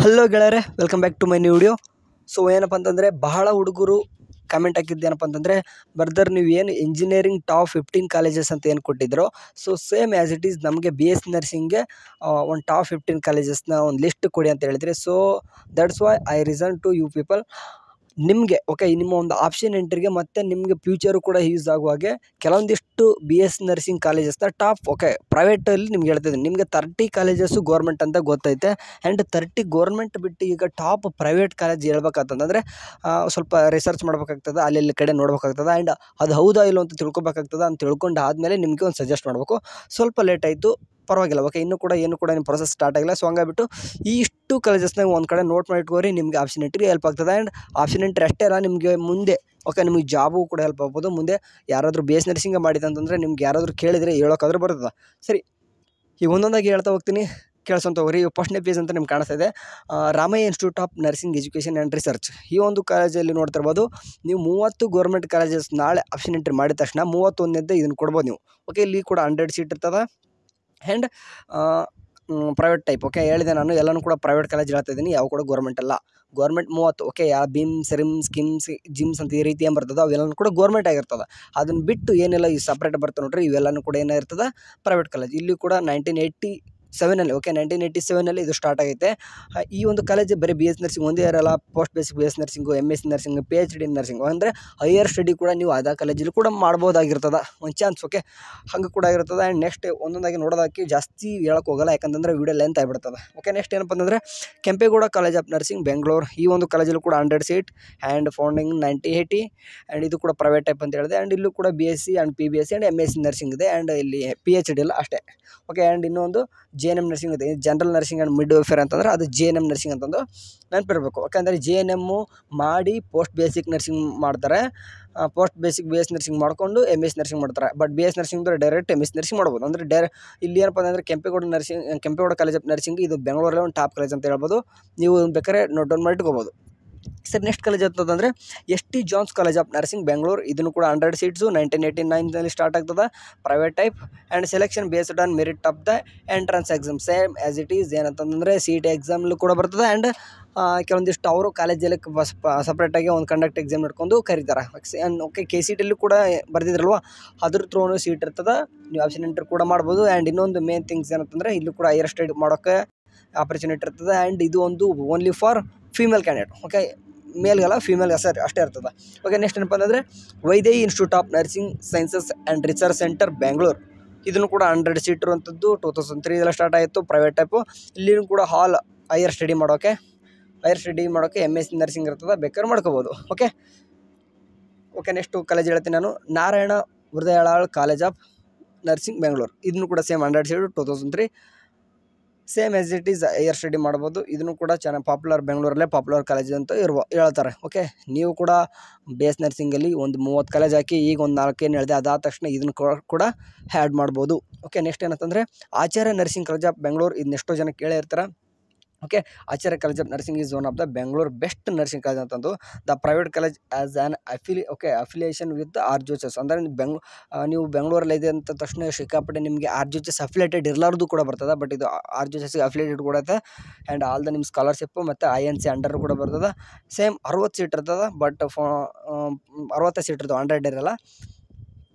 Hello ಗೆಳೆಯರೆ, welcome back to my new video. So ಏನಪ್ಪ ಅಂತಂದರೆ, ಬಹಳ ಹುಡುಗರು ಕಮೆಂಟ್ ಹಾಕಿದ್ದೇನಪ್ಪ ಅಂತಂದರೆ, ಬರ್ದರ್ ನೀವು ಏನು ಇಂಜಿನಿಯರಿಂಗ್ ಟಾಪ್ 15 ಕಾಲೇಜಸ್ ಅಂತ ಏನು ಕೊಟ್ಟಿದ್ರು, so same as it is ನಮಗೆ ಬಿ ಎಸ್ ನರ್ಸಿಂಗ್ಗೆ ಒಂದು ಟಾಪ್ 15 ಕಾಲೇಜಸ್ನ ಒಂದು ಲಿಸ್ಟ್ ಕೊಡಿ ಅಂತ ಹೇಳಿದ್ರಿ. So that's why I reason to you people. ನಿಮಗೆ ನಿಮ್ಮ ಒಂದು ಆಪ್ಷನ್ ಎಂಟ್ರಿಗೆ ಮತ್ತು ನಿಮಗೆ ಫ್ಯೂಚರು ಕೂಡ ಯೂಸ್ ಆಗುವ ಹಾಗೆ ಕೆಲವೊಂದಿಷ್ಟು ಬಿ ಎಸ್ ನರ್ಸಿಂಗ್ ಕಾಲೇಜಸ್ನ ಟಾಪ್ ಪ್ರೈವೇಟಲ್ಲಿ ನಿಮ್ಗೆ ಹೇಳ್ತಿದ್ದೀನಿ. ನಿಮಗೆ 30 ಕಾಲೇಜಸ್ಸು ಗೋರ್ಮೆಂಟ್ ಅಂತ ಗೊತ್ತೈತೆ. ಆ್ಯಂಡ್ 30 ಗೋರ್ಮೆಂಟ್ ಬಿಟ್ಟು ಈಗ ಟಾಪ್ ಪ್ರೈವೇಟ್ ಕಾಲೇಜ್ ಹೇಳ್ಬೇಕಂತಂದರೆ ಸ್ವಲ್ಪ ರಿಸರ್ಚ್ ಮಾಡ್ಬೇಕಾಗ್ತದೆ, ಅಲ್ಲಿ ಕಡೆ ನೋಡ್ಬೇಕಾಗ್ತದೆ. ಆ್ಯಂಡ್ ಅದು ಹೌದಾ ಇಲ್ಲೋ ಅಂತ ತಿಳ್ಕೊಬೇಕಾಗ್ತದೆ. ಅಂತ ತಿಳ್ಕೊಂಡು ಆದಮೇಲೆ ನಿಮಗೆ ಒಂದು ಸಜೆಸ್ಟ್ ಮಾಡಬೇಕು. ಸ್ವಲ್ಪ ಲೇಟ್ ಆಯಿತು, ಪರವಾಗಿಲ್ಲ. ಇನ್ನೂ ಕೂಡ ನಿಮ್ಮ ಪ್ರೊಸೆಸ್ ಸ್ಟಾರ್ಟ್ ಆಗಿಲ್ಲ. ಸೊ ಹಂಗಾಗ್ಬಿಟ್ಟು ಈ ಇಷ್ಟು ಕಾಲೇಜಸ್ನಾಗ ಒಂದು ಕಡೆ ನೋಟ್ ಮಾಡಿ ಇಟ್ಕೋರಿ, ನಿಮಗೆ ಆಪ್ಷನ್ ಎಂಟ್ರಿಗೆ ಹೆಲ್ಪ್ ಆಗ್ತದೆ. ಆ್ಯಂಡ್ ಆಪ್ಷನ್ ಎಂಟ್ರಿ ಅಷ್ಟೇ ಅಲ್ಲ, ನಿಮಗೆ ಮುಂದೆ ನಿಮಗೆ ಜಾಬು ಕೂಡ ಹೆಲ್ಪ್ ಆಗ್ಬೋದು. ಮುಂದೆ ಯಾರಾದರೂ ಬಿ ಎಸ್ ನರ್ಸಿಂಗ್ ಮಾಡಿದಂತಂದರೆ ನಿಮ್ಗೆ ಯಾರಾದರೂ ಕೇಳಿದರೆ ಹೇಳೋಕ್ಕಾದ್ರೂ ಬರ್ತದೆ. ಸರಿ, ಈಗ ಒಂದೊಂದಾಗಿ ಹೇಳ್ತಾ ಹೋಗ್ತೀನಿ, ಕೇಳಿಸ್ಕೊಂತ ಹೋಗ್ರಿ. ಫಸ್ಟ್ನೇ ಪೇಜ್ ಅಂತ ನಿಮ್ಗೆ ಕಾಣಿಸ್ತಾ ಇದೆ, Ramaiah institute of nursing education and research. ಈ ಒಂದು ಕಾಲೇಜಲ್ಲಿ ನೋಡ್ತಿರ್ಬೋದು ನೀವು 30 ಗೌರ್ಮೆಂಟ್ ಕಾಲೇಜಸ್ ನಾಳೆ ಆಪ್ಷನ್ ಎಂಟ್ರಿ ಮಾಡಿದ ತಕ್ಷಣ 31ನೇದ್ದು ಇದನ್ನು ಕೊಡ್ಬೋದು ನೀವು. ಇಲ್ಲಿ ಕೂಡ 100 ಸೀಟ್ ಇರ್ತದೆ. ಆ್ಯಂಡ್ ಪ್ರೈವೇಟ್ ಟೈಪ್ ಹೇಳಿದೆ ನಾನು, ಎಲ್ಲನೂ ಕೂಡ ಪ್ರೈವೇಟ್ ಕಾಲೇಜ್ ಹೇಳ್ತಾ ಇದ್ದೀನಿ, ಯಾವ ಕೂಡ ಗೌರ್ಮೆಂಟ್ ಅಲ್ಲ. ಗೌರ್ಮೆಂಟ್ 30 ಯಾವ ಬಿಮ್ಸ್ ರಿಮ್ಸ್ ಕಿಮ್ಸ್ ಜಿಮ್ಸ್ ಅಂತ ಈ ರೀತಿ ಏನು ಬರ್ತದೆ ಅವೆಲ್ಲನೂ ಕೂಡ ಗೌರ್ಮೆಂಟ್ ಆಗಿರ್ತದೆ. ಅದನ್ನು ಬಿಟ್ಟು ಏನೆಲ್ಲ ಈ ಸಪ್ರೇಟ್ ಬರ್ತದೆ ನೋಡ್ರಿ, ಇವೆಲ್ಲನೂ ಕೂಡ ಏನಿರ್ತದೆ ಪ್ರೈವೇಟ್ ಕಾಲೇಜ್. ಇಲ್ಲಿ ಕೂಡ 1987ನಲ್ಲಿ ಇದು ಸ್ಟಾರ್ಟ್ ಆಗೈತೆ. ಈ ಒಂದು ಕಾಲೇಜ್ ಬರೀ ಬಿ ಎಸ್ ನರ್ಸಿಂಗ್ ಒಂದೇ ಇರಲ್ಲ, post basic B S nursing, MS nursing, PhD nursing, ಅಂದರೆ ಹೈಯರ್ ಸ್ಟಡಿ ಕೂಡ ನೀವು ಅದೇ ಕಾಲೇಜಲ್ಲಿ ಕೂಡ ಮಾಡ್ಬೋದಾಗಿರ್ತದೆ, ಒಂದು ಚಾನ್ಸ್. ಹಂಗೆ ಕೂಡ ಆಗಿರ್ತದೆ. ಆ್ಯಂಡ್ ನೆಕ್ಸ್ಟ್ ಒಂದೊಂದಾಗಿ ನೋಡೋದಕ್ಕೆ ಜಾಸ್ತಿ ಹೇಳಕ್ಕೆ ಹೋಗಲ್ಲ, ಯಾಕಂತಂದರೆ ವಿಡಿಯೋ ಲೆಂತ್ ಆಗಿಬಿಡ್ತದೆ. ನೆಕ್ಸ್ಟ್ ಏನಪ್ಪ ಅಂತಂದರೆ Kempegowda college of nursing Bengaluru. ಈ ಒಂದು ಕಾಲೇಜಲ್ಲಿ ಕೂಡ 100 ಸೀಟ್ ಆ್ಯಂಡ್ ಫೌಂಡಿಂಗ್ 1980. ಆ್ಯಂಡ್ ಇದು ಕೂಡ ಪ್ರೈವೇಟ್ ಟೈಪ್ ಅಂತ ಹೇಳಿದೆ. ಆ್ಯಂಡ್ ಇಲ್ಲೂ ಕೂಡ BSc and PBSc and MSc nursing ಇದೆ. ಆ್ಯಂಡ್ ಇಲ್ಲಿ PhD ಇಲ್ಲ ಅಷ್ಟೇ. ಆ್ಯಂಡ್ ಇನ್ನೊಂದು JNM ನರ್ಸಿಂಗ್ ಇದೆ, general nursing and mid welfare ಅಂತಂದ್ರೆ ಅದು JNM ನರ್ಸಿಂಗ್ ಅಂತಂದು ನೆನಪಿರಬೇಕು. ಯಾಕಂದರೆ JNM ಮಾಡಿ ಪೋಸ್ಟ್ ಬೇಸಿಕ್ ನರ್ಸಿಂಗ್ ಮಾಡ್ತಾರೆ, ಪೋಸ್ಟ್ ಬೇಸಿಕ್ BS ನರ್ಸಿಂಗ್ ಮಾಡಿಕೊಂಡು MS ನರ್ಸಿಂಗ್ ಮಾಡ್ತಾರೆ. ಬಟ್ BS ನರ್ಸಿಂಗ್ ಅಂದರೆ ಡೈರೆಕ್ಟ್ MS ನರ್ಸಿಂಗ್ ಮಾಡ್ಬೋದು. ಅಂದರೆ ಇಲ್ಲಿ ಏನಪ್ಪ ಅಂದರೆ ಕೆಂಪೇಗೌಡ ಕಾಲೇಜ್ ಆಫ್ ನರ್ಸಿಂಗ್ ಇದು ಬೆಂಗಳೂರಲ್ಲೇ ಒಂದು ಟಾಪ್ ಕಾಲೇಜ್ ಅಂತ ಹೇಳ್ಬೋದು. ನೀವು ಬೇಕಾದ್ರೆ ನೋಟ್ ಡೌನ್ ಮಾಡಿ ಇಟ್ಕೋಬೋದು. ಸರ್, ನೆಕ್ಸ್ಟ್ ಕಾಲೇಜ್ ಅಂತಂದರೆ ST John's college of nursing Bengaluru. ಇದನ್ನು ಕೂಡ 100 ಸೀಟ್ಸು 1989ನಲ್ಲಿ ಸ್ಟಾರ್ಟ್ ಆಗ್ತದೆ, private type. And selection based on merit of the entrance exam, same as it is. ಏನಂತಂದರೆ CET ಎಕ್ಸಾಮ್ಲು ಕೂಡ ಬರ್ತದೆ. ಆ್ಯಂಡ್ ಕೆಲವೊಂದಿಷ್ಟು ಅವರು ಕಾಲೇಜಲ್ಲಿ ಸಪ್ರೇಟಾಗಿ ಒಂದು ಕಂಡಕ್ಟ್ ಎಕ್ಸಾಮ್ ಇಟ್ಕೊಂಡು ಕರೀತಾರೆ. KCETಲ್ಲೂ ಕೂಡ ಬರ್ದಿದ್ರಲ್ವ, ಅದ್ರ ಥ್ರೂನು ಸೀಟ್ ಇರ್ತದೆ, ನೀವು ಆಪ್ಷನ್ ಎಂಟ್ರಿ ಕೂಡ ಮಾಡ್ಬೋದು. ಆ್ಯಂಡ್ ಇನ್ನೊಂದು ಮೇನ್ ಥಿಂಗ್ಸ್ ಏನಂತಂದರೆ ಇಲ್ಲೂ ಕೂಡ ಹೈಯರ್ ಸ್ಟಡಿ ಮಾಡೋಕ್ಕೆ ಆಪರ್ಚುನಿಟಿ ಇರ್ತದೆ. ಆ್ಯಂಡ್ ಇದು ಒಂದು ಓನ್ಲಿ ಫಾರ್ ಫೀಮೇಲ್ ಕ್ಯಾಂಡಿಡೇಟ್, ಮೇಲ್ಗಲ್ಲ ಫೀಮೇಲ್ಗೆ ಸರ್ ಅಷ್ಟೇ ಇರ್ತದೆ. ನೆಕ್ಸ್ಟ್ ಏನಪ್ಪ ಅಂತಂದರೆ Vydehi institute of nursing sciences and research centre Bengaluru. ಇದನ್ನು ಕೂಡ 100 ಸೀಟ್ ಇರುವಂಥದ್ದು. 2003 ಸ್ಟಾರ್ಟ್ ಆಯಿತು, ಪ್ರೈವೇಟ್ ಟೈಪು. ಇಲ್ಲಿನೂ ಕೂಡ ಹಾಲ್ ಹೈಯರ್ ಸ್ಟಡಿ ಮಾಡೋಕ್ಕೆ MS ನರ್ಸಿಂಗ್ ಇರ್ತದೆ, ಬೇಕಾದ್ರೆ ಮಾಡ್ಕೋಬೋದು. ನೆಕ್ಸ್ಟು ಕಾಲೇಜ್ ಹೇಳ್ತೀನಿ ನಾನು, Narayana Hrudayalaya college of nursing Bengaluru. ಇದನ್ನು ಕೂಡ same 100 seat, 2003, same as it is higher study ಮಾಡ್ಬೋದು. ಇದನ್ನು ಕೂಡ ಚೆನ್ನಾಗಿ ಪಾಪ್ಯುಲರ್, ಬೆಂಗಳೂರಲ್ಲೇ ಪಾಪ್ಯುಲರ್ ಕಾಲೇಜ್ ಅಂತ ಹೇಳ್ತಾರೆ. ನೀವು ಕೂಡ BS ನರ್ಸಿಂಗಲ್ಲಿ ಒಂದು 30 ಕಾಲೇಜ್ ಹಾಕಿ, ಈಗ ಒಂದು 4 ಏನು ಹೇಳಿದೆ, ಅದಾದ ತಕ್ಷಣ ಇದನ್ನು ಕೂಡ ಆ್ಯಡ್ ಮಾಡ್ಬೋದು. ನೆಕ್ಸ್ಟ್ ಏನಂತಂದರೆ Acharya nursing college of Bengaluru. ಇದನ್ನ ಎಷ್ಟೋ ಜನ ಕೇಳೇ ಇರ್ತಾರೆ. Acharya college of nursing is one of the Bengaluru best nursing college ಅಂತಂದು. The private college as an affiliation with RGHS. ಅಂದರೆ ನೀವು ಬೆಂಗಳೂರಲ್ಲಿ ಇದೆ ಅಂತ ತಕ್ಷಣ ಸಿಕ್ಕಾಪಟ್ಟೆ ನಿಮಗೆ RGHS ಅಫಿಲಿಯೇಟೆಡ್ ಇರಲಾರ್ದು ಕೂಡ ಬರ್ತದೆ. ಬಟ್ ಇದು RGHS ಅಫಿಲಿಯೇಟೆಡ್ ಕೂಡ ಐತೆ. ಆ್ಯಂಡ್ ಆಲ್ ದ ನಿಮ್ಮ ಸ್ಕಾಲರ್ಶಿಪ್ಪು ಮತ್ತು INC ಅಂಡರ್ ಕೂಡ ಬರ್ತದೆ. ಸೇಮ್ 60 ಸೀಟ್ ಇರ್ತದೆ. ಬಟ್ 60 ಸೀಟ್ ಇರ್ತದೆ, 100 ಇರಲ್ಲ.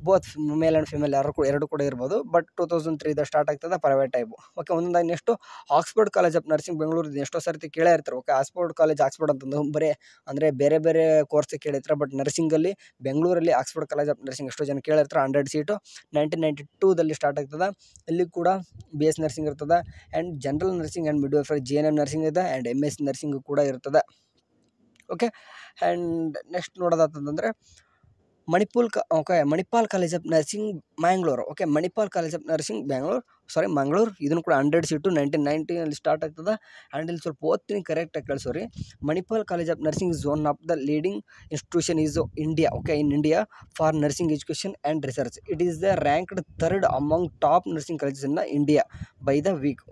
ಬೋತ್ ಮೇಲ್ ಆ್ಯಂಡ್ ಫಿಮೇಲ್ ಎರಡು ಕೂಡ ಇರ್ಬೋದು. ಬಟ್ 2003 ಸ್ಟಾರ್ಟ್ ಆಗ್ತದೆ, ಪ್ರೈವೇಟ್ ಟೈಪು. ಒಂದೊಂದಾಗಿ next Oxford college of nursing Bengaluru. ಎಷ್ಟೋ ಸರ್ತಿ ಕೇಳೇ ಇರ್ತಾರೆ. ಆಕ್ಸ್ಫರ್ಡ್ ಅಂತಂದು ಅಂದರೆ ಬೇರೆ ಬೇರೆ ಕೋರ್ಸ್ ಕೇಳಿರ್ತಾರೆ. ಬಟ್ ನರ್ಸಿಂಗಲ್ಲಿ ಬೆಂಗಳೂರಲ್ಲಿ ಆಕ್ಸ್ಫರ್ಡ್ ಕಾಲೇಜ್ ಆಫ್ ನರ್ಸಿಂಗ್ ಎಷ್ಟೋ ಜನ ಕೇಳಿರ್ತಾರೆ. 100 ಸೀಟು 1992 ಸ್ಟಾರ್ಟ್ ಆಗ್ತದೆ. ಇಲ್ಲಿ ಕೂಡ BS ನರ್ಸಿಂಗ್ ಇರ್ತದೆ. And general nursing and mid welfare JNM nursing ಇದೆ. ಆ್ಯಂಡ್ MS ನರ್ಸಿಂಗ್ ಕೂಡ ಇರ್ತದೆ. ಆ್ಯಂಡ್ ನೆಕ್ಸ್ಟ್ ನೋಡೋದಂತಂದರೆ Manipal college of nursing Mangalore. Manipal college of nursing Mangaluru. ಇದನ್ನು ಕೂಡ 100 ಸೀಟು 1990 ಸ್ಟಾರ್ಟ್ ಆಗ್ತದೆ. ಆ್ಯಂಡ್ ಇಲ್ಲಿ ಸ್ವಲ್ಪ ಓದ್ತೀನಿ, ಕರೆಕ್ಟಾಗಿ ಕೇಳಿಸೋರಿ. Manipal college of nursing is one of the leading institution is India. In India for nursing education and research. It is the ranked 3rd among top nursing colleges in India by the week.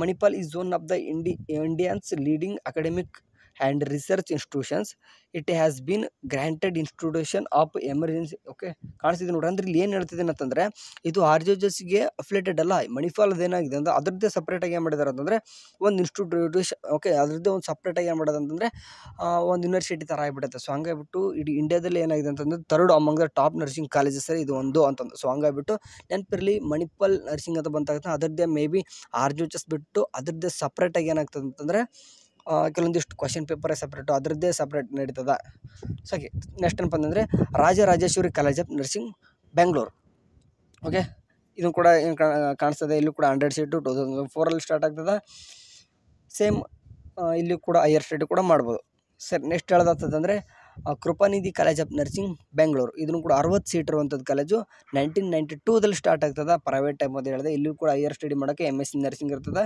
Manipal is one of the India's leading academic and research institutions. It has been granted institution of emergency. Okay, ಕಾಣಿಸ್ತಿದೆ ನೋಡ್ರಿ. ಅಂದ್ರೆ ಇಲ್ಲಿ ಏನು ಹೇಳ್ತಿದ್ದೀನಿ ಅಂತಂದರೆ, ಇದು RJHSಗೆ affiliated ಅಲ್ಲ. ಮಣಿಪಾಲ್ ಅದೇನಾಗಿದೆ ಅಂದ್ರೆ ಅದರದ್ದೇ ಸಪ್ರೇಟಾಗಿ ಏನು ಮಾಡಿದ್ದಾರೆ ಅಂತಂದರೆ ಒಂದು ಇನ್ಸ್ಟಿಟ್ಯೂಷನ್, ಓಕೆ, ಅದರದ್ದೇ ಒಂದು ಸಪ್ರೇಟಾಗಿ ಏನು ಮಾಡೋದು ಅಂತಂದರೆ ಒಂದು ಯೂನಿವರ್ಸಿಟಿ ಥರ ಆಗಿಬಿಡುತ್ತೆ. ಸೊ ಹಂಗಾಗ್ಬಿಟ್ಟು ಇಡೀ ಇಂಡಿಯಾದಲ್ಲಿ ಏನಾಗಿದೆ ಅಂತಂದರೆ third among the top nursing colleges ಇದು ಒಂದು ಅಂತಂದು. ಸೊ ಹಂಗಾಗ್ಬಿಟ್ಟು ನೆನಪಿರಲಿ, ಮಣಿಪಾಲ್ ನರ್ಸಿಂಗ್ ಅಂತ ಬಂತಾಗ್ತದೆ ಅದರದ್ದೇ ಮೇ ಬಿ RJHS ಬಿಟ್ಟು ಅದರದ್ದೇ ಸಪ್ರೇಟಾಗಿ ಏನಾಗ್ತದೆ ಅಂತಂದರೆ ಕೆಲವೊಂದಿಷ್ಟು ಕ್ವಶನ್ ಪೇಪರೇ ಸಪ್ರೇಟು, ಅದರದ್ದೇ ಸಪ್ರೇಟ್ ನಡೀತದೆ. ಸೊ ಹಾಗೆ ನೆಕ್ಸ್ಟ್ ಏನಪ್ಪ ಅಂತಂದರೆ Rajarajeshwari college of nursing Bengaluru. Okay, ಇದನ್ನು ಕೂಡ ಏನು ಕಾಣಿಸ್ತದೆ, ಇಲ್ಲೂ ಕೂಡ 100 ಸೀಟು 2004 ಸ್ಟಾರ್ಟ್ ಆಗ್ತದೆ. ಸೇಮ್ ಇಲ್ಲಿ ಕೂಡ ಹೈಯರ್ ಸ್ಟಡಿ ಕೂಡ ಮಾಡ್ಬೋದು. ಸರ್, ನೆಕ್ಸ್ಟ್ ಹೇಳೋದಾಗ್ತದಂದರೆ Krupanidhi college of nursing Bengaluru. ಇದನ್ನು ಕೂಡ 60 ಸೀಟ್ ಇರುವಂಥದ್ದು ಕಾಲೇಜು. 1992ದಲ್ಲಿ ಸ್ಟಾರ್ಟ್ ಆಗ್ತದೆ. ಪ್ರೈವೇಟ್ ಟೈಮ್ ಅಂತ ಹೇಳಿದೆ. ಇಲ್ಲೂ ಕೂಡ ಹೈಯರ್ ಸ್ಟಡಿ ಮಾಡೋಕ್ಕೆ MSc ನರ್ಸಿಂಗ್ ಇರ್ತದೆ.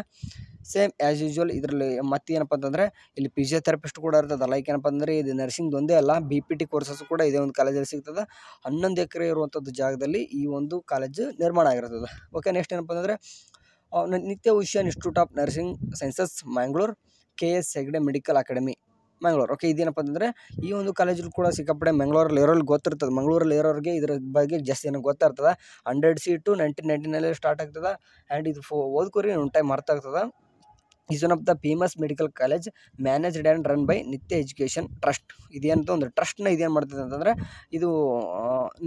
ಸೇಮ್ ಆ್ಯಸ್ ಯೂಶ್ವಲ್ ಇದರಲ್ಲಿ ಮತ್ತೇನಪ್ಪ ಅಂತಂದರೆ ಇಲ್ಲಿ ಫಿಸಿಯೋಥೆರಪಿಸ್ಟ್ ಕೂಡ ಇರ್ತದೆ. ಲೈಕ್ ಏನಪ್ಪ ಅಂದರೆ ಇದು ನರ್ಸಿಂಗ್ ಒಂದೇ ಅಲ್ಲ, BPT ಕೋರ್ಸಸ್ ಕೂಡ ಇದೇ ಒಂದು ಕಾಲೇಜಲ್ಲಿ ಸಿಗ್ತದೆ. 11 ಎಕರೆ ಇರುವಂಥದ್ದು ಜಾಗದಲ್ಲಿ ಈ ಒಂದು ಕಾಲೇಜು ನಿರ್ಮಾಣ ಆಗಿರ್ತದೆ. ಓಕೆ, ನೆಕ್ಸ್ಟ್ ಏನಪ್ಪ ಅಂತಂದರೆ Nitte Usha institute of nursing sciences Mangalore, KS Hegde medical academy Mangaluru. Okay, ಇದೇನಪ್ಪ ಅಂತಂದರೆ ಈ ಒಂದು ಕಾಲೇಜಲ್ಲಿ ಕೂಡ ಸಿಕ್ಕಾಪಟ್ಟೆ ಮಂಗಳೂರಲ್ಲಿ ಇರೋಲ್ಲಿ ಗೊತ್ತಿರ್ತದೆ. ಮಂಗಳೂರಲ್ಲಿ ಇರೋರಿಗೆ ಇದ್ರ ಬಗ್ಗೆ ಜಾಸ್ತಿ ಏನೋ ಗೊತ್ತಿರ್ತದೆ. 100 ಸೀಟು 1999 ಸ್ಟಾರ್ಟ್ ಆಗ್ತದೆ. ಆ್ಯಂಡ್ ಇದು ಓದ್ಕೋರಿ ಒಂದು ಟೈಮ್ ಅರ್ಥ ಆಗ್ತದೆ. Is one of the famous medical college managed and run by ನಿತ್ಯ ಎಜುಕೇಷನ್ ಟ್ರಸ್ಟ್. ಇದೇನಂತ ಒಂದು ಟ್ರಸ್ಟ್ನ ಇದೇನು ಮಾಡ್ತದೆ ಅಂತಂದರೆ ಇದು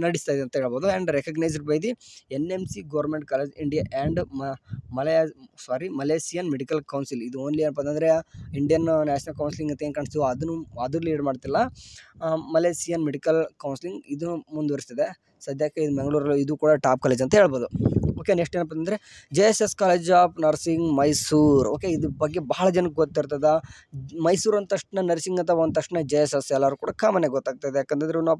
ನಡೆಸ್ತಾ ಇದೆ ಅಂತ ಹೇಳ್ಬೋದು. And recognised by the NMC government college India and Malaysian medical council. ಇದು ಓನ್ಲಿ ಏನಪ್ಪ ಅಂತಂದರೆ ಇಂಡಿಯನ್ ನ್ಯಾಷನಲ್ ಕೌನ್ಸಿಲಿಂಗ್ ಅಂತ ಏನು ಕಾಣಿಸ್ತೀವೋ ಅದು ಲೀಡ್ ಮಾಡ್ತಿಲ್ಲ. ಮಲೇಷಿಯನ್ ಮೆಡಿಕಲ್ ಕೌನ್ಸಿಲಿಂಗ್ ಇದು ಮುಂದುವರಿಸ್ತಿದೆ. ಸದ್ಯಕ್ಕೆ ಇದು ಮಂಗಳೂರಲ್ಲಿ ಇದು ಕೂಡ ಟಾಪ್ ಕಾಲೇಜ್ ಅಂತ ಹೇಳ್ಬೋದು. ಓಕೆ, ನೆಕ್ಸ್ಟ್ ಏನಪ್ಪ ಅಂದರೆ JSS college of nursing Mysuru. Okay, ಇದ್ರ ಬಗ್ಗೆ ಭಾಳ ಜನಕ್ಕೆ ಗೊತ್ತಿರ್ತದೆ. ಮೈಸೂರು ಅಂದ ತಕ್ಷಣ ನರ್ಸಿಂಗ್ ಅಂತ ಬಂದ ತಕ್ಷಣ JSS ಎಲ್ಲರೂ ಕೂಡ ಕಾಮನಾಗಿ ಗೊತ್ತಾಗ್ತದೆ. ಯಾಕಂತಂದರೆ ಒನ್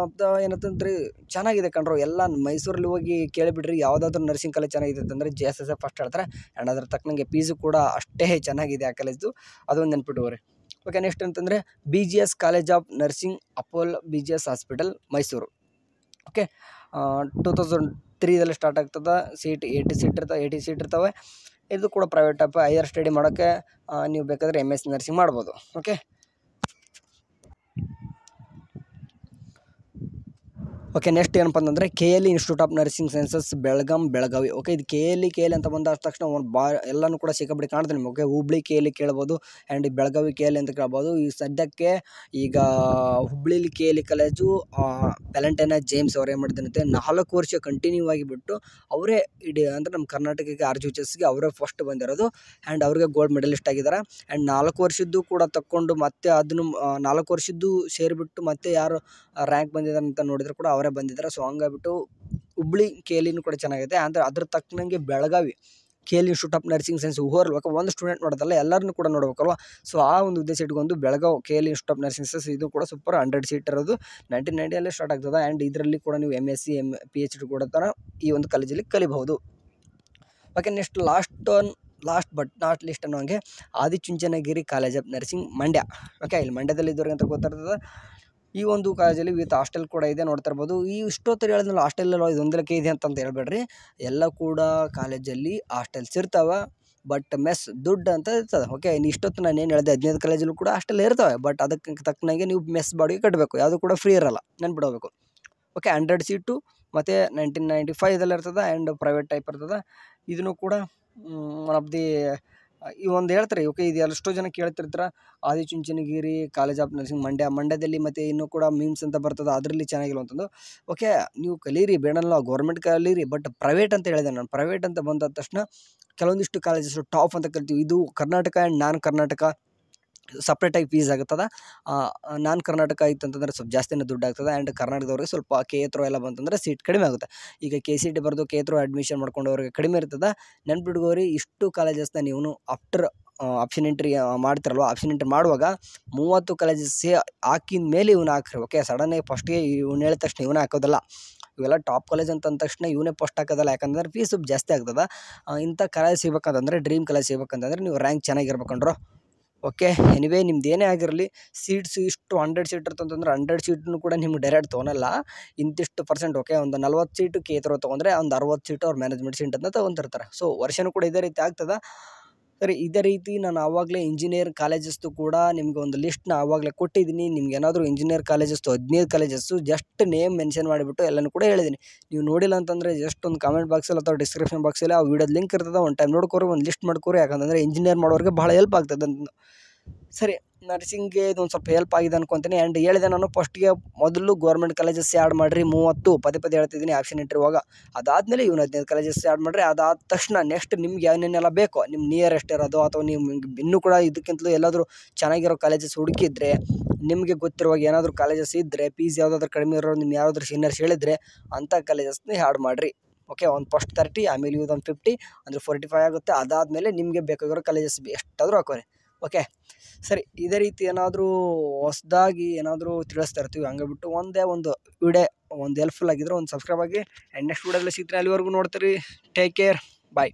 ಆಫ್ ದ ಏನಂತಂದ್ರೆ ಚೆನ್ನಾಗಿದೆ ಕಂಡ್ರು. ಎಲ್ಲ ಮೈಸೂರಲ್ಲಿ ಹೋಗಿ ಕೇಳಿಬಿಡ್ರಿ ಯಾವುದಾದ್ರೂ ನರ್ಸಿಂಗ್ ಕಾಲೇಜ್ ಚೆನ್ನಾಗಿದೆ ಅಂತಂದರೆ JSS ಫಸ್ಟ್ ಹೇಳ್ತಾರೆ. ಆ್ಯಂಡ್ ಅದ್ರ ತಕ್ಕನಂಗೆ ಫೀಸು ಕೂಡ ಅಷ್ಟೇ ಚೆನ್ನಾಗಿದೆ ಆ ಕಾಲೇಜು, ಅದೊಂದು ನೆನ್ಪಿಟ್ಟುವರೆ. ಓಕೆ, ನೆಕ್ಸ್ಟ್ ಅಂತಂದರೆ BGS college of nursing Apollo BGS hospital Mysuru. Okay, 2003ದಲ್ಲಿ ಸ್ಟಾರ್ಟ್ ಆಗ್ತದೆ. ಸೀಟ್ 80 ಸೀಟ್ ಇರ್ತವೆ. ಇದು ಕೂಡ ಪ್ರೈವೇಟ್ ಆಪ್. ಹೈಯರ್ ಸ್ಟಡಿ ಮಾಡೋಕ್ಕೆ ನೀವು ಬೇಕಾದರೆ MSc ನರ್ಸಿಂಗ್ ಮಾಡ್ಬೋದು. ಓಕೆ, ನೆಕ್ಸ್ಟ್ ಏನಪ್ಪ ಅಂತಂದರೆ KLE institute of nursing sciences Belagavi. Okay, ಇದು KLE ಅಂತ ಬಂದ ತಕ್ಷಣ ಒಂದು ಎಲ್ಲನೂ ಕೂಡ ಸಿಕ್ಕಾಪಟ್ಟೆ ಕಾಣ್ತದೆ ನಿಮಗೆ. ಓಕೆ, ಹುಬ್ಳಿ KLE ಕೇಳ್ಬೋದು ಆ್ಯಂಡ್ ಬೆಳಗಾವಿ KLE ಅಂತ ಕೇಳ್ಬೋದು. ಈ ಸದ್ಯಕ್ಕೆ ಈಗ ಹುಬ್ಳಿಲಿ KLE ಕಾಲೇಜು ವ್ಯಾಲೆಂಟೈನಾ ಜೇಮ್ಸ್ ಅವ್ರು ಏನು ಮಾಡಿದಂತೆ 4 ವರ್ಷ ಕಂಟಿನ್ಯೂ ಆಗಿಬಿಟ್ಟು ಅವರೇ ಇಡೀ ಅಂದರೆ ನಮ್ಮ ಕರ್ನಾಟಕಕ್ಕೆ RJHSಗೆ ಅವರೇ ಫಸ್ಟ್ ಬಂದಿರೋದು. ಆ್ಯಂಡ್ ಅವ್ರಿಗೆ ಗೋಲ್ಡ್ ಮೆಡಲಿಸ್ಟ್ ಆಗಿದ್ದಾರೆ. ಆ್ಯಂಡ್ 4 ವರ್ಷದ್ದು ಕೂಡ ತಕ್ಕೊಂಡು ಮತ್ತೆ ಅದನ್ನು 4 ವರ್ಷದ್ದು ಸೇರಿಬಿಟ್ಟು ಮತ್ತೆ ಯಾರು ರ್ಯಾಂಕ್ ಬಂದಿದ್ದಾರೆ ಅಂತ ನೋಡಿದ್ರೆ ಕೂಡ ಅವರೇ ಬಂದಿದ್ದಾರೆ. ಸೊ ಹಂಗಾಗ್ಬಿಟ್ಟು ಹುಬ್ಳಿ KLEನೂ ಕೂಡ ಚೆನ್ನಾಗಿದೆ. ಅಂದರೆ ಅದ್ರ ತಕ್ಕನಂಗೆ Belagavi KLE institute of nursing science ಹೋರ್ಬೇಕು ಒಂದು ಸ್ಟೂಡೆಂಟ್ ನೋಡೋದಲ್ಲ, ಎಲ್ಲರನ್ನೂ ಕೂಡ ನೋಡ್ಬೇಕಲ್ವ. ಸೊ ಆ ಒಂದು ಉದ್ದೇಶ ಇಟ್ಕೊಂಡು Belagavi KLE institute of nursing science ಇದು ಕೂಡ ಸೂಪರ್ 100 ಸೀಟ್ ಇರೋದು. 1990 ಸ್ಟಾರ್ಟ್ ಆಗ್ತದೆ. ಆ್ಯಂಡ್ ಇದರಲ್ಲಿ ಕೂಡ ನೀವು MSc PhD ಕೂಡ ಈ ಒಂದು ಕಾಲೇಜಲ್ಲಿ ಕಲಿಬಹುದು. Okay, next last but not list ಅನ್ನೋಂಗೆ Adichunchanagiri college of nursing Mandya. Okay, ಇಲ್ಲಿ ಮಂಡ್ಯದಲ್ಲಿ ಇದ್ದವ್ರಿಗೆ ಅಂತ ಗೊತ್ತಿರ್ತದೆ. ಈ ಒಂದು ಕಾಲೇಜಲ್ಲಿ ವಿತ್ ಹಾಸ್ಟೆಲ್ ಕೂಡ ಇದೆ, ನೋಡ್ತಾ ಇರ್ಬೋದು. ಈ ಇಷ್ಟೊತ್ತಲ್ಲಿ ಹೇಳಿದ್ನಲ್ಲ ಹಾಸ್ಟೆಲ್ ಇದೊಂದಕ್ಕೆ ಇದೆ ಅಂತ ಹೇಳ್ಬೇಡ್ರಿ. ಎಲ್ಲ ಕೂಡ ಕಾಲೇಜಲ್ಲಿ ಹಾಸ್ಟೆಲ್ಸ್ ಇರ್ತಾವೆ, ಬಟ್ ಮೆಸ್ ದುಡ್ಡು ಅಂತ ಇರ್ತದೆ. ಓಕೆ, ಇಷ್ಟೊತ್ತು ನಾನು ಏನು ಹೇಳಿದೆ 15 ಕಾಲೇಜಲ್ಲೂ ಕೂಡ ಹಾಸ್ಟೆಲ್ ಇರ್ತವೆ, ಬಟ್ ಅದಕ್ಕೆ ತಕ್ಕನಾಗೆ ನೀವು ಮೆಸ್ ಬಾಡಿಗೆ ಕಟ್ಟಬೇಕು. ಯಾವುದು ಕೂಡ ಫ್ರೀ ಇರಲ್ಲ, ನೆನ್ಪಿಡಬೇಕು. ಓಕೆ, 100 ಸೀಟು ಮತ್ತು 1995ದಲ್ಲಿ ಇರ್ತದೆ. ಆ್ಯಂಡ್ ಪ್ರೈವೇಟ್ ಟೈಪ್ ಇರ್ತದೆ. ಇದನ್ನು ಕೂಡ ಒನ್ ಆಫ್ ದಿ ಈ ಒಂದು ಹೇಳ್ತಾರೆ. ಓಕೆ, ಇದು ಎಷ್ಟೋ ಜನ ಕೇಳ್ತಿರ್ತಾರೆ ಆದಿಚುಂಚನಗಿರಿ ಕಾಲೇಜ್ ಆಫ್ ನರ್ಸಿಂಗ್ ಮಂಡ್ಯದಲ್ಲಿ ಮತ್ತು ಇನ್ನೂ ಕೂಡ ಮೀಮ್ಸ್ ಅಂತ ಬರ್ತದೆ, ಅದರಲ್ಲಿ ಚೆನ್ನಾಗಿರುವಂಥದ್ದು. ಓಕೆ, ನೀವು ಕಲೀರಿ ಬೇಡಲ್ಲ, ಗೌರ್ಮೆಂಟ್ ಕಲೀರಿ, ಬಟ್ ಪ್ರೈವೇಟ್ ಅಂತ ಹೇಳಿದೆ ನಾನು. ಪ್ರೈವೇಟ್ ಅಂತ ಬಂದ ತಕ್ಷಣ ಕೆಲವೊಂದಿಷ್ಟು ಕಾಲೇಜಸ್ಸು ಟಾಪ್ ಅಂತ ಕರಿತೀವಿ. ಇದು ಕರ್ನಾಟಕ ಆ್ಯಂಡ್ ನಾನ್ ಕರ್ನಾಟಕ ಸಪ್ರೇಟಾಗಿ ಫೀಸ್ ಆಗುತ್ತದೆ. ನಾನ್ ಕರ್ನಾಟಕ ಇತ್ತು ಅಂತಂದರೆ ಸ್ವಲ್ಪ ಜಾಸ್ತಿನೇ ದುಡ್ಡು ಆಗ್ತದೆ. ಆ್ಯಂಡ್ ಕರ್ನಾಟಕದವ್ರಿಗೆ ಸ್ವಲ್ಪ KA ಥ್ರೂ ಎಲ್ಲ ಬಂತಂದರೆ ಸೀಟ್ ಕಡಿಮೆ ಆಗುತ್ತೆ. ಈಗ KCT ಬರೆದು KA ಥ್ರೂ ಅಡ್ಮಿಷನ್ ಮಾಡ್ಕೊಂಡವ್ರಿಗೆ ಕಡಿಮೆ ಇರ್ತದೆ. ನೆನ್ಪಿಟ್ಕೋರಿ, ಇಷ್ಟು ಕಾಲೇಜಸ್ನ ನೀವು ಆಫ್ಟರ್ ಆಪ್ಷನ್ ಎಂಟ್ರಿ ಮಾಡ್ತಿರಲ್ವ, ಆಪ್ಷನ್ ಎಂಟ್ರಿ ಮಾಡುವಾಗ 30 ಕಾಲೇಜಸ್ ಹಾಕಿದ ಮೇಲೆ ಇವನ್ನ ಹಾಕ್ರಿ. ಓಕೆ, ಸಡನ್ನಾಗಿ ಫಸ್ಟ್ಗೆ ಇವ್ನು ಹೇಳಿದ ತಕ್ಷಣ ಇವನ್ನ ಹಾಕೋದಲ್ಲ. ಇವೆಲ್ಲ ಟಾಪ್ ಕಾಲೇಜ್ ಅಂತ ಅಂದ ತಕ್ಷಣ ಇವನೇ ಫಸ್ಟ್ ಹಾಕೋದಲ್ಲ. ಯಾಕಂದ್ರೆ ಫೀಸ್ ಸ್ವಲ್ಪ ಜಾಸ್ತಿ ಆಗ್ತದೆ. ಇಂಥ ಕಾಲೇಜ್ ಸಿಗ್ಬೇಕಂತಂದರೆ ಡ್ರೀಮ್ ಕಾಲೇಜ್ ಸಿಗ್ಬೇಕಂತಂದರೆ ನೀವು ರ್ಯಾಂಕ್ ಚೆನ್ನಾಗಿರ್ಬೇಕಂಡ್ರು. ಓಕೆ, ಎನಿವೇ ನಿಮ್ದು ಏನೇ ಆಗಿರಲಿ, ಸೀಟ್ಸ್ ಇಷ್ಟು 100 ಸೀಟ್ ಇರ್ತಂತಂದ್ರೆ 100 ಸೀಟ್ನು ಕೂಡ ನಿಮ್ಗೆ ಡೈರೆಕ್ಟ್ ತೊಗೊಳಲ್ಲ. ಇಂತಿಷ್ಟು ಪರ್ಸೆಂಟ್. ಓಕೆ, ಒಂದು 40 ಸೀಟು KA ಥ್ರೂ ತೊಗೊಂಡ್ರೆ ಒಂದು 60 ಸೀಟು ಅವ್ರು ಮ್ಯಾನೇಜ್ಮೆಂಟ್ ಸೀಟ್ ಅಂತ ತೊಗೊತಿರ್ತಾರೆ. ಸೊ ವರ್ಷನೂ ಕೂಡ ಇದೇ ರೀತಿ ಆಗ್ತದೆ. ಸರಿ, ಇದೇ ರೀತಿ ನಾನು ಆವಾಗಲೇ ಇಂಜಿನಿಯರ್ ಕಾಲೇಜಸ್ದು ಕೂಡ ನಿಮ್ಗೆ ಒಂದು ಲಿಸ್ಟ್ನ ಆವಾಗಲೇ ಕೊಟ್ಟಿದ್ದೀನಿ. ನಿಮ್ಗೆ ಏನಾದರೂ ಇಂಜಿನಿಯರ್ ಕಾಲೇಜಸ್ದು 15 ಕಾಲೇಜಸ್ಸು ಜಸ್ಟ್ ನೇಮ್ ಮೆನ್ಷನ್ ಮಾಡಿಬಿಟ್ಟು ಎಲ್ಲನೂ ಕೂಡ ಹೇಳಿದ್ದೀನಿ. ನೀವು ನೋಡಿಲ್ಲ ಅಂತಂದರೆ ಜಸ್ಟ್ ಒಂದು ಕಾಮೆಂಟ್ ಬಾಕ್ಸಲ್ಲಿ ಅಥವಾ ಡಿಸ್ಕ್ರಿಪ್ಷನ್ ಬಾಕ್ಸಲ್ಲಿ ಆ ವಿಡಿಯೋದ ಲಿಂಕ್ ಇರ್ತದೆ, ಒಂದು ಟೈಮ್ ನೋಡ್ಕೊರಿ, ಒಂದು ಲಿಸ್ಟ್ ಮಾಡ್ಕೊರಿ. ಯಾಕಂತಂದರೆ ಇಂಜಿನಿಯರ್ ಮಾಡೋರಿಗೆ ಭಾಳ ಹೆಲ್ಪ್ ಆಗ್ತದೆ ಅಂತ. ಸರಿ, ನರ್ಸಿಂಗ್ಗೆ ಇದೊಂದು ಸ್ವಲ್ಪ ಹೆಲ್ಪ್ ಆಗಿದೆ ಅನ್ಕೊತೀನಿ. ಆ್ಯಂಡ್ ಹೇಳಿದೆ ನಾನು ಫಸ್ಟ್ಗೆ ಮೊದಲು ಗೌರ್ಮೆಂಟ್ ಕಾಲೇಜಸ್ ಆ್ಯಡ್ ಮಾಡಿರಿ 30 ಪದೇ ಪದೇ ಹೇಳ್ತಿದ್ದೀನಿ ಆಪ್ಷನ್ ಇಟ್ಟಿರುವಾಗ. ಅದಾದಮೇಲೆ ಇವ್ನು 15 ಕಾಲೇಜಸ್ ಆ್ಯಡ್ ಮಾಡಿರಿ. ಅದಾದ ತಕ್ಷಣ ನೆಕ್ಸ್ಟ್ ನಿಮ್ಗೆ ಏನೇನೆಲ್ಲ ಬೇಕೋ ನಿಮ್ಮ ನಿಯರೆಸ್ಟ್ ಇರೋದು ಅಥವಾ ನಿಮ್ಗೆ ಇನ್ನೂ ಕೂಡ ಇದಕ್ಕಿಂತಲೂ ಎಲ್ಲಾದರೂ ಚೆನ್ನಾಗಿರೋ ಕಾಲೇಜಸ್ ಹುಡುಕಿದ್ರೆ, ನಿಮಗೆ ಗೊತ್ತಿರುವಾಗ ಏನಾದರೂ ಕಾಲೇಜಸ್ ಇದ್ದರೆ, ಫೀಸ್ ಯಾವುದಾದ್ರೂ ಕಡಿಮೆ ಇರೋರು ನಿಮ್ಮ ಯಾರಾದರೂ ಸೀನಿಯರ್ಸ್ ಹೇಳಿದರೆ ಅಂಥ ಕಾಲೇಜಸ್ನ ಆ್ಯಡ್ ಮಾಡಿರಿ. ಓಕೆ, ಒಂದು ಫಸ್ಟ್ 30 ಆಮೇಲೆ ಇದೊಂದು 50 ಅಂದರೆ 45 ಆಗುತ್ತೆ. ಅದಾದಮೇಲೆ ನಿಮಗೆ ಬೇಕಾಗಿರೋ ಕಾಲೇಜಸ್ ಎಷ್ಟಾದರೂ ಹಾಕೋರಿ. ಓಕೆ, ಸರಿ, ಇದೇ ರೀತಿ ಏನಾದರೂ ಹೊಸದಾಗಿ ಏನಾದರೂ ತಿಳಿಸ್ತಾ ಇರ್ತೀವಿ. ಹಂಗೆ ಬಿಟ್ಟು ಒಂದೇ ಒಂದು ವಿಡಿಯೋ ಒಂದು ಹೆಲ್ಪ್ಫುಲ್ ಆಗಿದ್ರೆ ಒಂದು ಸಬ್ಸ್ಕ್ರೈಬ್ ಆಗಿ. ಆ್ಯಂಡ್ ನೆಕ್ಸ್ಟ್ ವಿಡಿಯೋದಲ್ಲಿ ಸಿಗ್ತೀನಿ. ಅಲ್ಲಿವರೆಗೂ ನೋಡ್ತೀರಿ. ಟೇಕ್ ಕೇರ್, ಬಾಯ್.